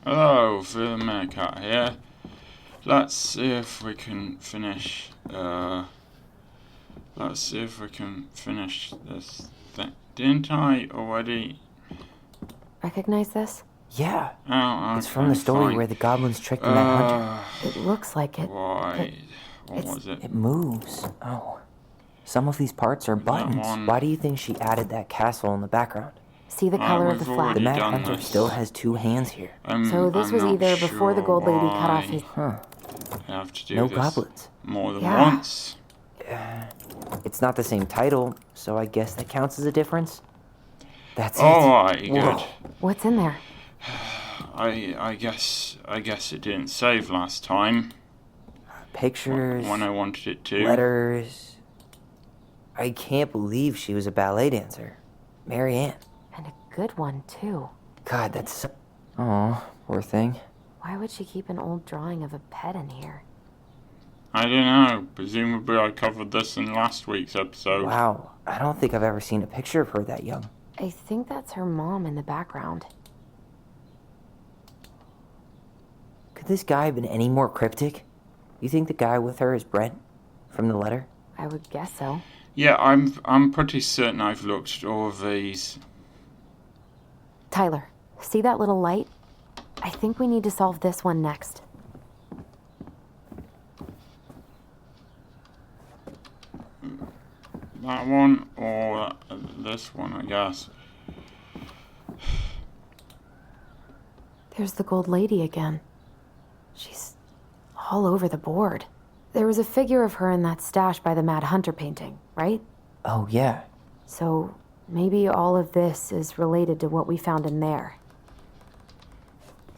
Hello, Meerkat here. Let's see if we can finish. Let's see if we can finish this thing. Didn't I already? Recognize this? Yeah, Oh, it's from the story fine. where the goblins tricked the Mad Hunter. It looks like it. Right. What was it? It moves. Oh. Some of these parts are buttons. one? Why do you think she added that castle in the background? See the color of the we've flag? already The Mad done Hunter this. still has two hands here. So this I'm was not either before the sure Gold Lady cut off why his... Huh. I have to do No this goblins. more than Yeah. once. It's not the same title, so I guess that counts as a difference. That's it. Alright, good. Whoa. What's in there? I guess it didn't save last time Pictures, when I wanted it to. letters. I can't believe she was a ballet dancer. Mary Ann. And a good one, too. God, that's so... Aw, poor thing. Why would she keep an old drawing of a pet in here? I don't know. Presumably I covered this in last week's episode. Wow, I don't think I've ever seen a picture of her that young. I think that's her mom in the background. Could this guy have been any more cryptic? You think the guy with her is Brent? From the letter? I would guess so. Yeah, I'm pretty certain I've looked at all of these. Tyler, see that little light? I think we need to solve this one next. That one or this one, I guess. There's the Gold Lady again. She's all over the board. There was a figure of her in that stash by the Mad Hunter painting, right? Oh, yeah. So maybe all of this is related to what we found in there.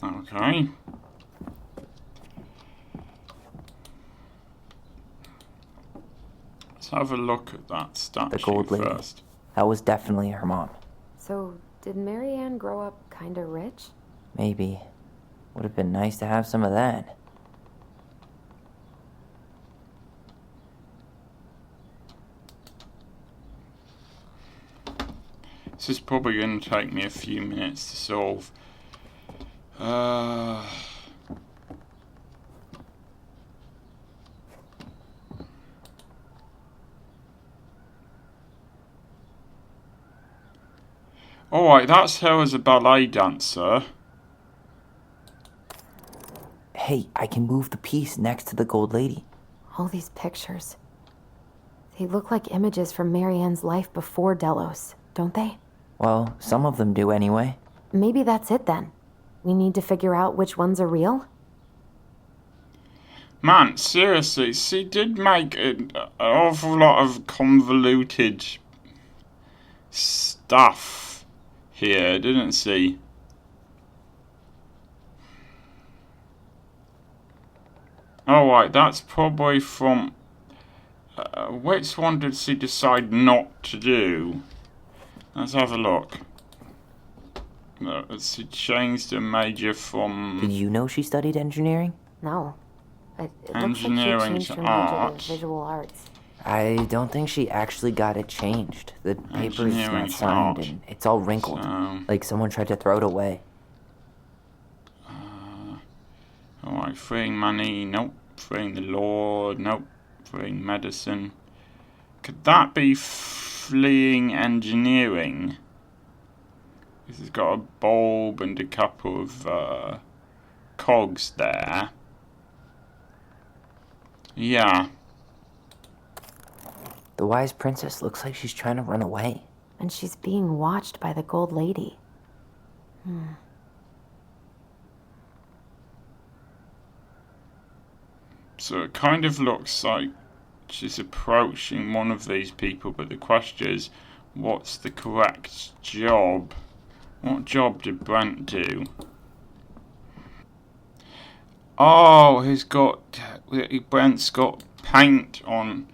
Okay. Let's have a look at that statue The Gold Lady. first. That was definitely her mom. So, did Mary Ann grow up kinda rich? Maybe. Would have been nice to have some of that. This is probably going to take me a few minutes to solve. Alright, that's her as a ballet dancer. Hey, I can move the piece next to the Gold Lady. All these pictures. They look like images from Mary Ann's life before Delos, don't they? Well, some of them do anyway. Maybe that's it then. We need to figure out which ones are real? Man, seriously, she did make an awful lot of convoluted stuff here, didn't she? Alright, that's probably from... which one did she decide not to do? Let's have a look. She changed a major from... Did you know she studied engineering? No. It looks like she Engineering changed to her major art. to visual arts. I don't think she actually got it changed. The paper's Engineering not to signed art. and it's all wrinkled. So, Like someone tried to throw it away. alright, freeing money, nope. Freeing the law, nope. Freeing medicine. Could that be fleeing engineering? This has got a bulb and a couple of cogs there. Yeah. The wise princess looks like she's trying to run away. And she's being watched by the Gold Lady. So it kind of looks like she's approaching one of these people, but the question is, what's the correct job? What job did Brent do? Oh, Brent's got paint on.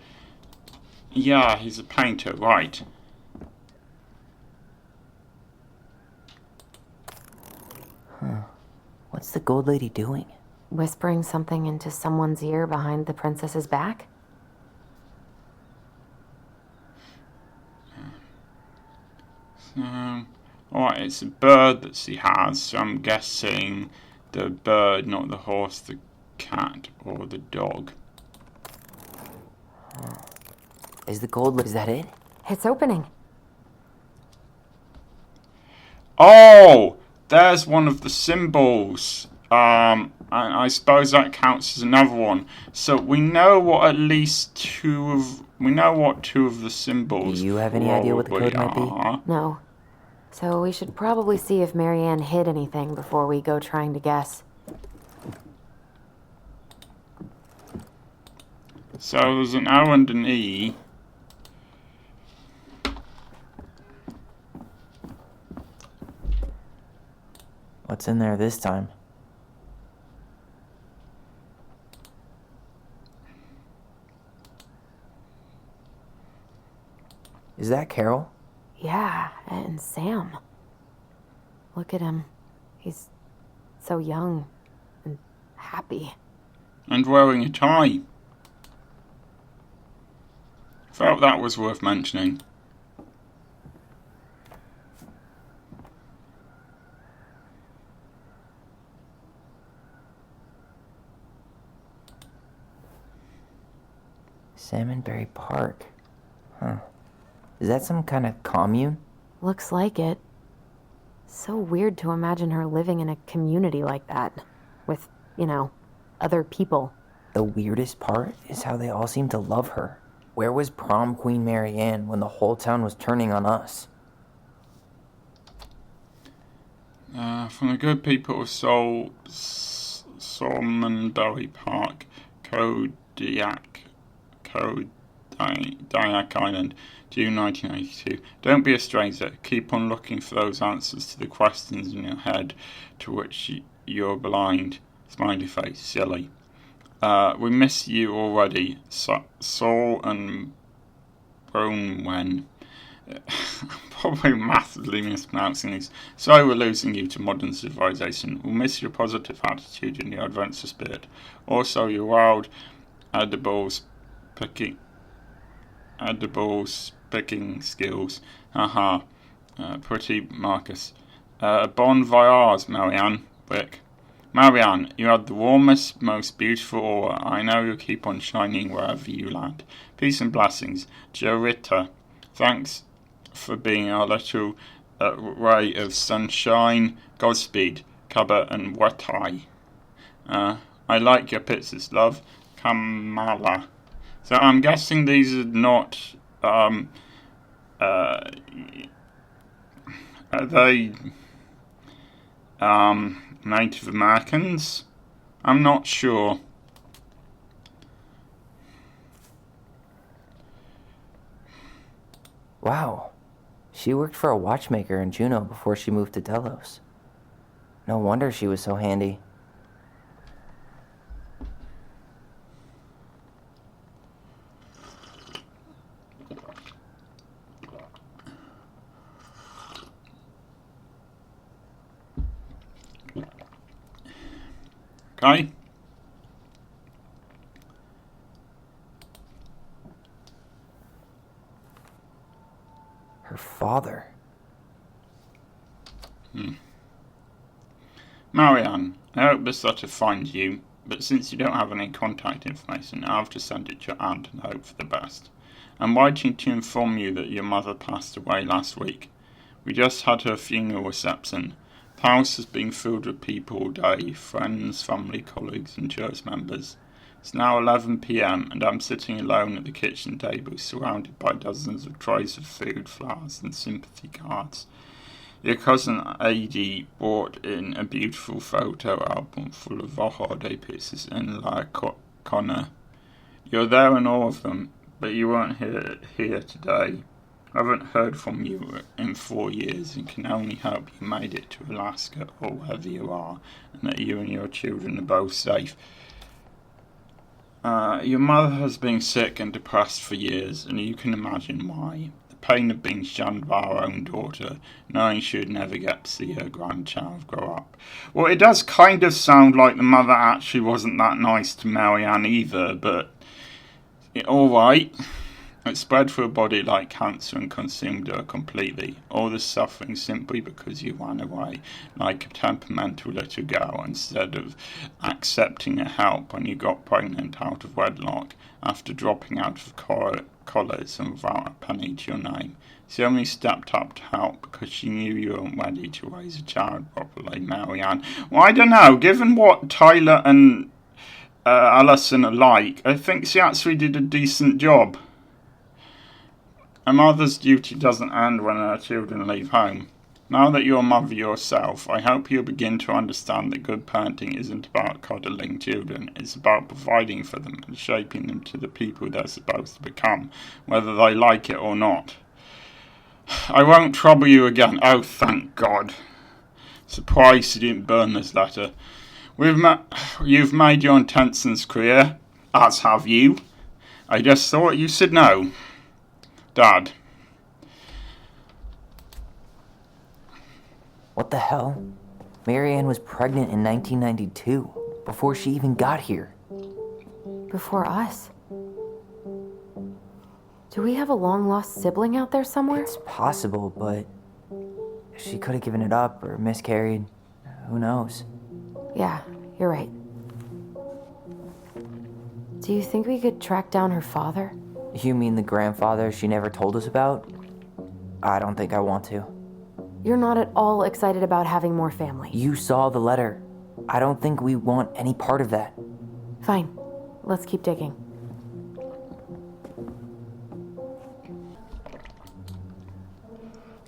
Yeah, he's a painter, right. What's the Gold Lady doing? Whispering something into someone's ear behind the princess's back? Alright, it's a bird that she has, so I'm guessing The bird, not the horse, the cat, or the dog. Is the gold... Is that it? It's opening. Oh! There's one of the symbols. I suppose that counts as another one. So we know what at least two of... We know what two of the symbols Do you have any idea what the code might be? No. So we should probably see if Marianne hid anything before we go trying to guess. So there's an O and an E. What's in there this time? Is that Carol? Yeah, and Sam. Look at him. He's so young and happy. And wearing a tie. Felt that was worth mentioning. Salmonberry Park. Huh. Is that some kind of commune? Looks like it. So weird to imagine her living in a community like that. With, other people. The weirdest part is how they all seem to love her. Where was prom queen Marianne when the whole town was turning on us? From the good people of Salmonberry Park, Kodiak Island, June 1982. Don't be a stranger. Keep on looking for those answers to the questions in your head to which you're blind. Smiley face. Silly. We miss you already. Saul and Bronwen. Probably massively mispronouncing these. Sorry we're losing you to modern civilization. We'll miss your positive attitude and your adventure spirit. Also your wild edibles picking skills. Haha. Pretty Marcus. Bon voyage, Marianne. Rick. Marianne, you had the warmest, most beautiful aura. I know you'll keep on shining wherever you land. Peace and blessings. Jorita. Thanks for being our little ray of sunshine. Godspeed. Kaba and Watai. I like your pizzas, love. Kamala. So I'm guessing these are not, are they, Native Americans? I'm not sure. Wow. She worked for a watchmaker in Juneau before she moved to Delos. No wonder she was so handy. Okay. Her father. Marianne, I hope this letter finds you, but since you don't have any contact information, I'll have to send it to your aunt and hope for the best. I'm writing to inform you that your mother passed away last week. We just had her funeral reception. The house has been filled with people all day, friends, family, colleagues and church members. It's now 11 p.m. and I'm sitting alone at the kitchen table, surrounded by dozens of trays of food, flowers and sympathy cards. Your cousin Adi brought in a beautiful photo album full of holiday pictures in La Connor. You're there in all of them, but you weren't here today. I haven't heard from you in 4 years and can only hope you made it to Alaska or wherever you are and that you and your children are both safe. Your mother has been sick and depressed for years, and you can imagine why. The pain of being shunned by our own daughter, knowing she would never get to see her grandchild grow up. Well, it does kind of sound like the mother actually wasn't that nice to Marianne either, but alright. It spread through her body like cancer and consumed her completely. All the suffering simply because you ran away like a temperamental little girl instead of accepting her help when you got pregnant out of wedlock after dropping out of college and without a penny to your name. She only stepped up to help because she knew you weren't ready to raise a child properly, Marianne. Well, I don't know. Given what Tyler and Alison are like, I think she actually did a decent job. A mother's duty doesn't end when her children leave home. Now that you're a mother yourself, I hope you'll begin to understand that good parenting isn't about coddling children. It's about providing for them and shaping them to the people they're supposed to become, whether they like it or not. I won't trouble you again. Oh, thank God. Surprised you didn't burn this letter. You've made your intentions clear, as have you. I just thought you should know. Dad. What the hell? Marianne was pregnant in 1992, before she even got here. Before us. Do we have a long-lost sibling out there somewhere? It's possible, but she could have given it up or miscarried. Who knows? Yeah, you're right. Do you think we could track down her father? You mean the grandfather she never told us about? I don't think I want to. You're not at all excited about having more family. You saw the letter. I don't think we want any part of that. Fine. Let's keep digging.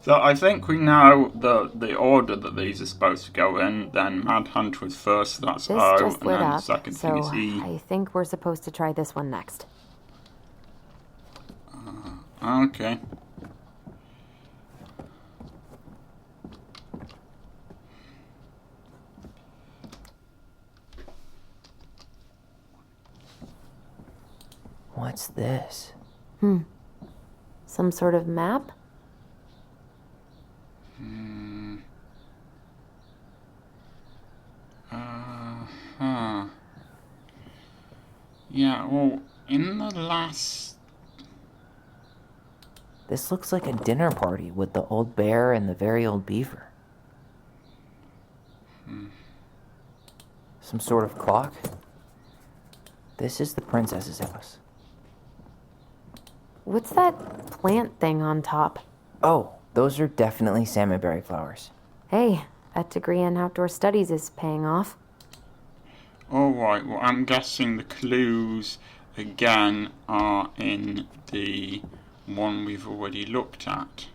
So I think we know the order that these are supposed to go in. Then Manhunt was first, that's This O, just and lit then the up, second thing so is E. I think we're supposed to try this one next. Okay. What's this? Some sort of map? Yeah, well, in the last... This looks like a dinner party with the old bear and the very old beaver. Some sort of clock? This is the princess's house. What's that plant thing on top? Oh, those are definitely salmonberry flowers. Hey, that degree in outdoor studies is paying off. Alright, well, I'm guessing the clues, again, are in the one we've already looked at.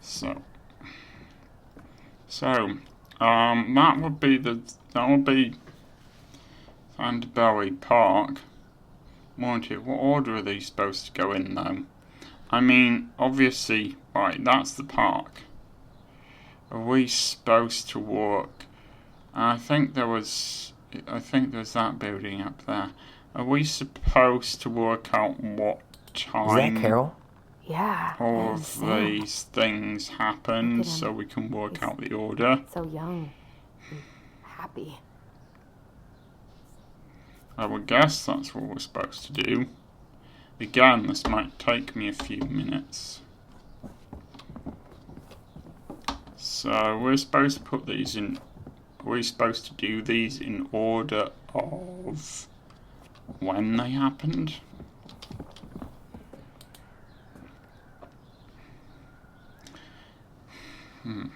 So, that would be Vanderbilt Park. Won't it? What order are these supposed to go in, though? I mean, obviously, right, that's the park. Are we supposed to walk? I think there's that building up there. Are we supposed to work out what time? Is that Carol? Yeah. All and of Sam. these things happen, Look at him. so we can work He's- out the order. So young. And happy. I would guess that's what we're supposed to do. Again, this might take me a few minutes. So we're supposed to put these in. Are we supposed to do these in order of when they happened? Well,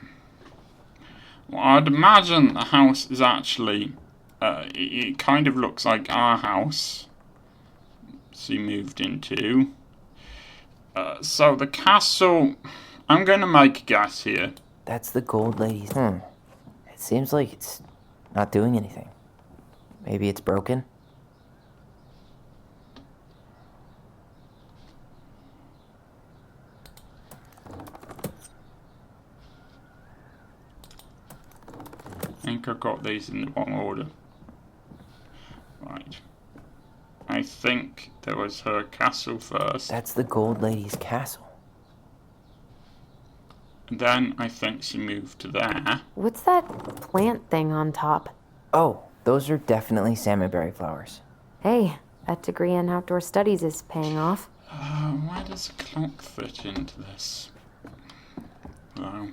I'd imagine the house is actually. It kind of looks like our house. She moved into. So the castle. I'm going to make a guess here. That's the gold lady's. It seems like it's not doing anything. Maybe it's broken? I think I got these in the wrong order. Right. I think there was her castle first. That's the gold lady's castle. Then I think she moved to there. What's that plant thing on top? Oh, those are definitely salmonberry flowers. Hey, that degree in outdoor studies is paying off. Where does a clock fit into this? Wow.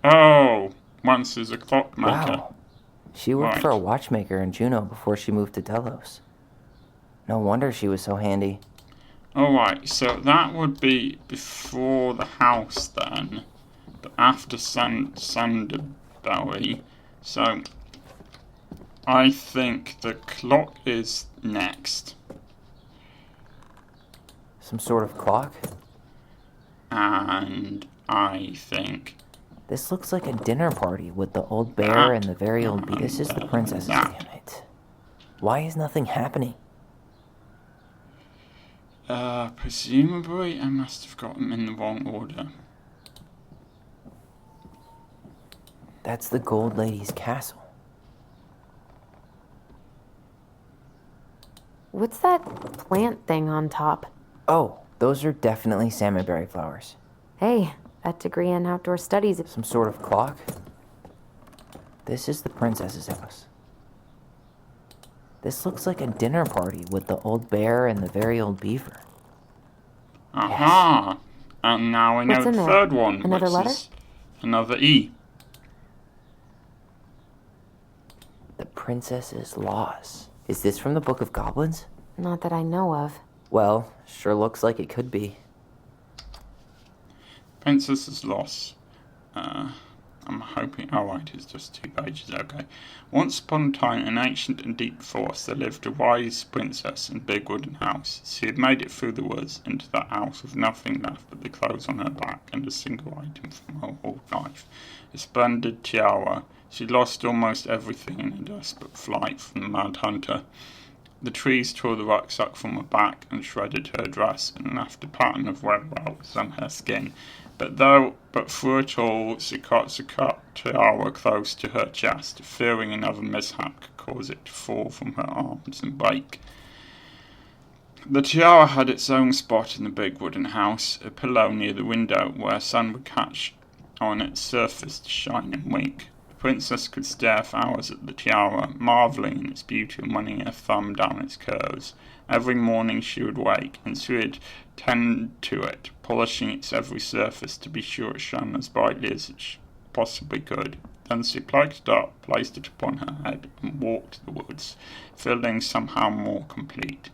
Oh, once is a clockmaker. Wow. She worked for a watchmaker in Juneau before she moved to Delos. No wonder she was so handy. Alright, so that would be before the house then, but after Sanderberry. So, I think the clock is next. Some sort of clock? And I think... This looks like a dinner party with the old bear and the very old bee. This is the princess's, damn it. Why is nothing happening? Presumably I must have got them in the wrong order. That's the Gold Lady's castle. What's that plant thing on top? Oh, those are definitely salmonberry flowers. Hey, that degree in outdoor studies is... Some sort of clock? This is the princess's house. This looks like a dinner party with the old bear and the very old beaver. Aha! Yes. And now we know the third one, another which letter? Is another E. The princess's loss. Is this from the Book of Goblins? Not that I know of. Well, sure looks like it could be. Princess's loss. I'm hoping... Oh, right, it's just 2 pages, okay. Once upon a time, in ancient and deep forest, there lived a wise princess in a big wooden house. She had made it through the woods into that house with nothing left but the clothes on her back and a single item from her old life. A splendid tiara. She lost almost everything in a desperate flight from the mad hunter. The trees tore the rucksack from her back and shredded her dress and left a pattern of red welts on her skin. But through it all, she cut the tiara close to her chest, fearing another mishap could cause it to fall from her arms and break. The tiara had its own spot in the big wooden house, a pillow near the window where sun would catch on its surface to shine and wink. The princess could stare for hours at the tiara, marvelling in its beauty and running her thumb down its curves. Every morning she would wake, and she would tend to it, polishing its every surface to be sure it shone as brightly as it possibly could. Then she plucked it up, placed it upon her head, and walked to the woods, feeling somehow more complete.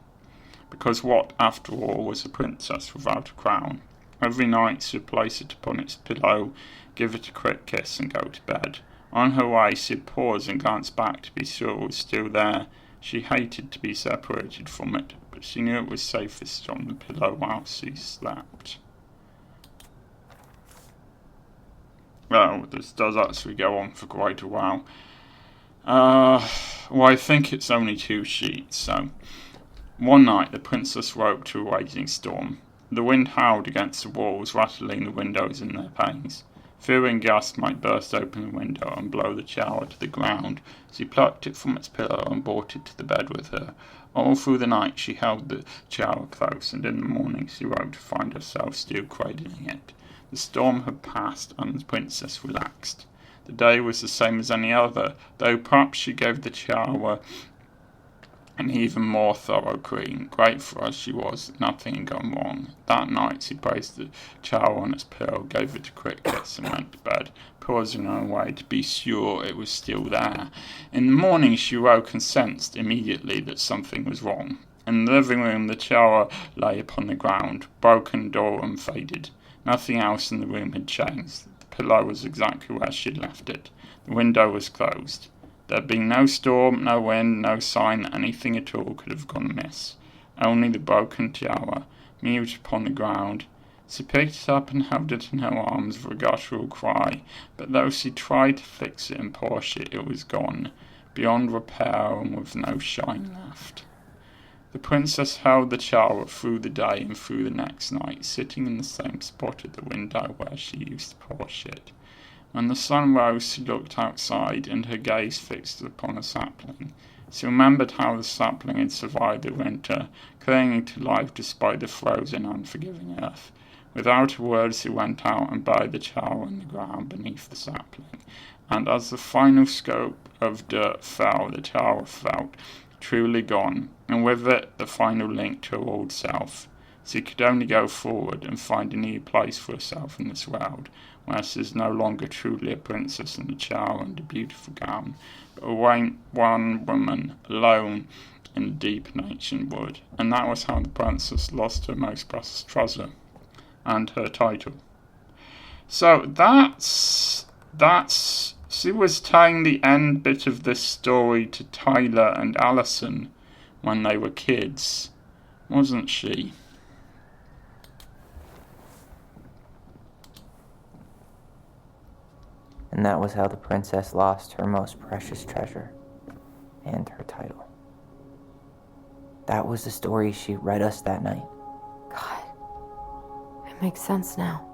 Because what, after all, was a princess without a crown? Every night she would place it upon its pillow, give it a quick kiss, and go to bed. On her way she would pause and glance back to be sure it was still there. She hated to be separated from it, but she knew it was safest on the pillow while she slept. Well, this does actually go on for quite a while. Well, I think it's only 2 sheets, so... One night the princess woke to a raging storm. The wind howled against the walls, rattling the windows in their panes. Fearing gusts might burst open the window and blow the tiara to the ground, she plucked it from its pillow and brought it to the bed with her. All through the night she held the tiara close, and in the morning she woke to find herself still cradling it. The storm had passed, and the princess relaxed. The day was the same as any other, though perhaps she gave the tiara an even more thorough clean. Grateful as she was, nothing had gone wrong. That night she placed the tiara on its pillow, gave it a quick kiss, and went to bed, pausing on her way to be sure it was still there. In the morning she woke and sensed immediately that something was wrong. In the living room the tiara lay upon the ground, broken, dull, and faded. Nothing else in the room had changed. The pillow was exactly where she had left it. The window was closed. There had been no storm, no wind, no sign that anything at all could have gone amiss. Only the broken tiara, mute upon the ground. She picked it up and held it in her arms with a guttural cry, but though she tried to fix it and polish it, it was gone, beyond repair and with no shine left. The princess held the tiara through the day and through the next night, sitting in the same spot at the window where she used to polish it. When the sun rose, she looked outside, and her gaze fixed upon a sapling. She remembered how the sapling had survived the winter, clinging to life despite the frozen, unforgiving earth. Without a word, she went out and buried the child in the ground beneath the sapling. And as the final scoop of dirt fell, the child felt truly gone, and with it the final link to her old self. She could only go forward and find a new place for herself in this world, where she is no longer truly a princess in a chair and a beautiful gown, but one woman alone in the deep and ancient wood. And that was how the princess lost her most precious treasure and her title. So that's she was telling the end bit of this story to Tyler and Allison when they were kids, wasn't she? And that was how the princess lost her most precious treasure and her title. That was the story she read us that night. God, it makes sense now.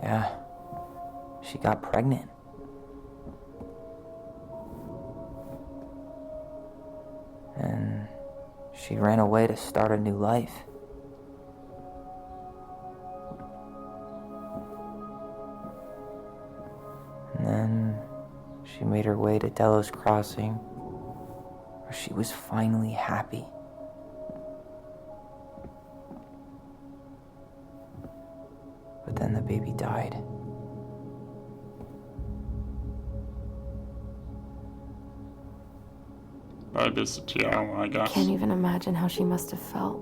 Yeah, she got pregnant. And she ran away to start a new life. And then she made her way to Delos Crossing, where she was finally happy. But then the baby died. Baby's a child, I guess. Can't even imagine how she must have felt.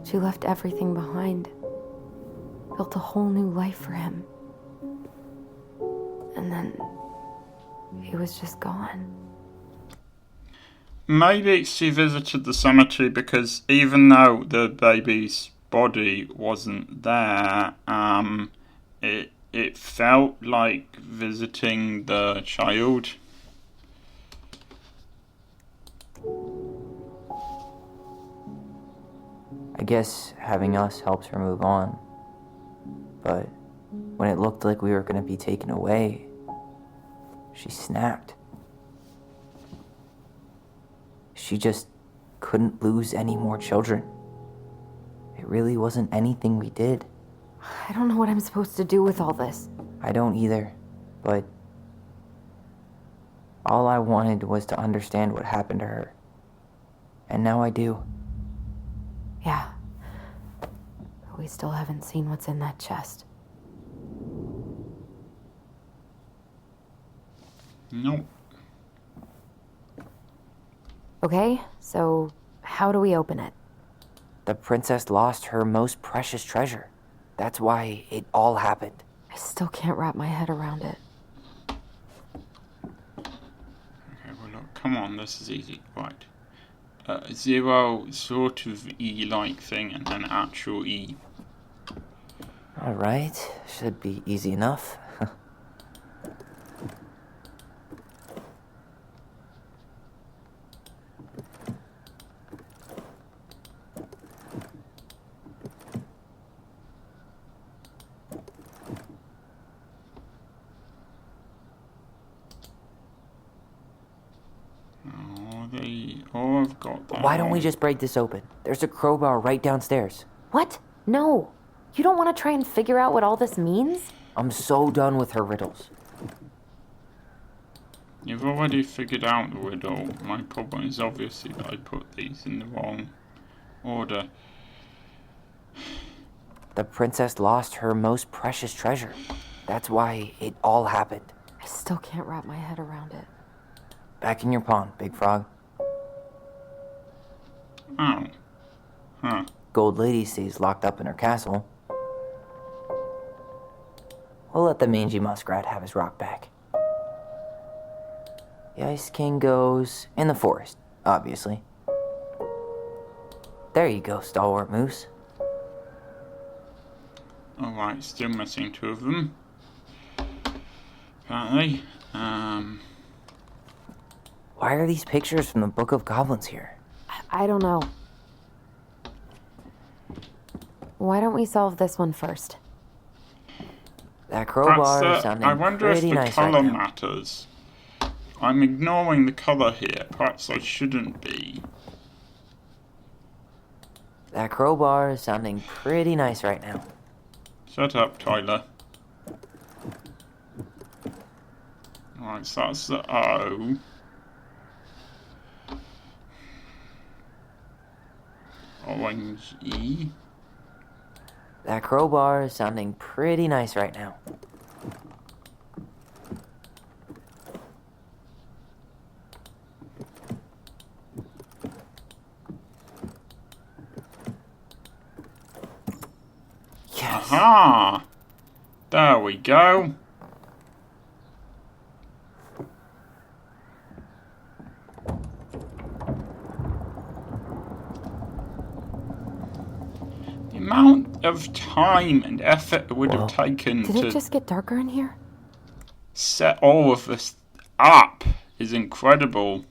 She left everything behind, built a whole new life for him. And then he was just gone. Maybe she visited the cemetery because even though the baby's body wasn't there, it felt like visiting the child. I guess having us helped her move on. But when it looked like we were going to be taken away, she snapped. She just couldn't lose any more children. It really wasn't anything we did. I don't know what I'm supposed to do with all this. I don't either, but all I wanted was to understand what happened to her. And now I do. Yeah. But we still haven't seen what's in that chest. Nope. Okay, so how do we open it? The princess lost her most precious treasure. That's why it all happened. I still can't wrap my head around it. Okay, well look, come on, this is easy. Right. 0 sort of E-like thing and then actual E. Alright, should be easy enough. I've got that. Why don't we just break this open? There's a crowbar right downstairs. What? No. You don't want to try and figure out what all this means? I'm so done with her riddles. You've already figured out the riddle. My problem is obviously that I put these in the wrong order. The princess lost her most precious treasure. That's why it all happened. I still can't wrap my head around it. Back in your pond, Big Frog. Oh. Huh. Gold Lady stays locked up in her castle. We'll let the mangy muskrat have his rock back. The Ice King goes in the forest, obviously. There you go, Stalwart Moose. Alright, still missing 2 of them. Apparently. Why are these pictures from the Book of Goblins here? I don't know. Why don't we solve this one first? That crowbar is sounding I wonder if pretty the nice colour right now. matters. I'm ignoring the colour here. Perhaps I shouldn't be. That crowbar is sounding pretty nice right now. Shut up, Tyler. Alright, so that's the O. Orange E. That crowbar is sounding pretty nice right now. Yes. Aha! There we go. The amount of time and effort it would have taken Did it to just get darker in here? set all of this up is incredible.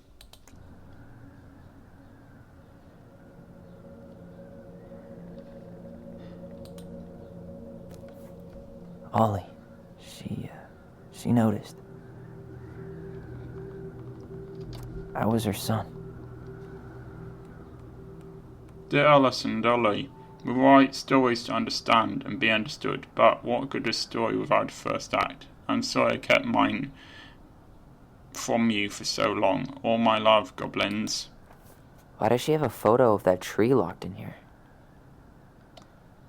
Ollie, she noticed. I was her son. Dear Alice and Ollie, we write stories to understand and be understood, but what good is a story without a first act? I'm sorry I kept mine from you for so long. All my love, goblins. Why does she have a photo of that tree locked in here?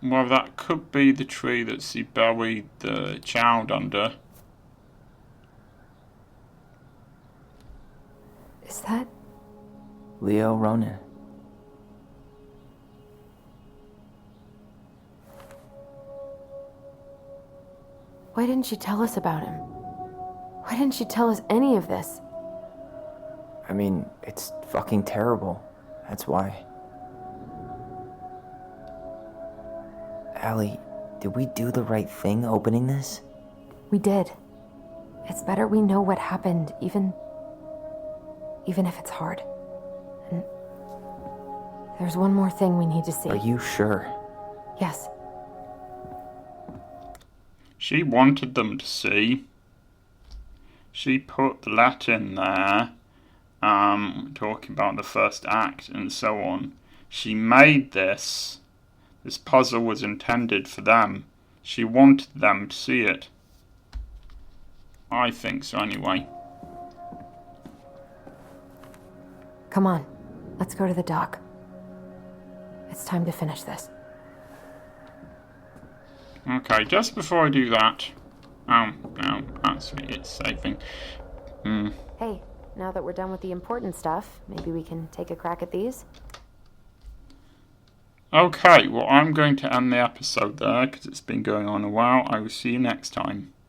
Well, that could be the tree that she buried the child under. Is that... Leo Ronan. Why didn't she tell us about him? Why didn't she tell us any of this? I mean, it's fucking terrible. That's why. Allie, did we do the right thing opening this? We did. It's better we know what happened, even if it's hard. And there's one more thing we need to see. Are you sure? Yes. She wanted them to see. She put the letter in there, talking about the first act and so on. She made this. This puzzle was intended for them. She wanted them to see it. I think so anyway. Come on. Let's go to the dock. It's time to finish this. Okay, just before I do that... no, actually it's saving. Hey, now that we're done with the important stuff, maybe we can take a crack at these? Okay, well I'm going to end the episode there because it's been going on a while. I will see you next time.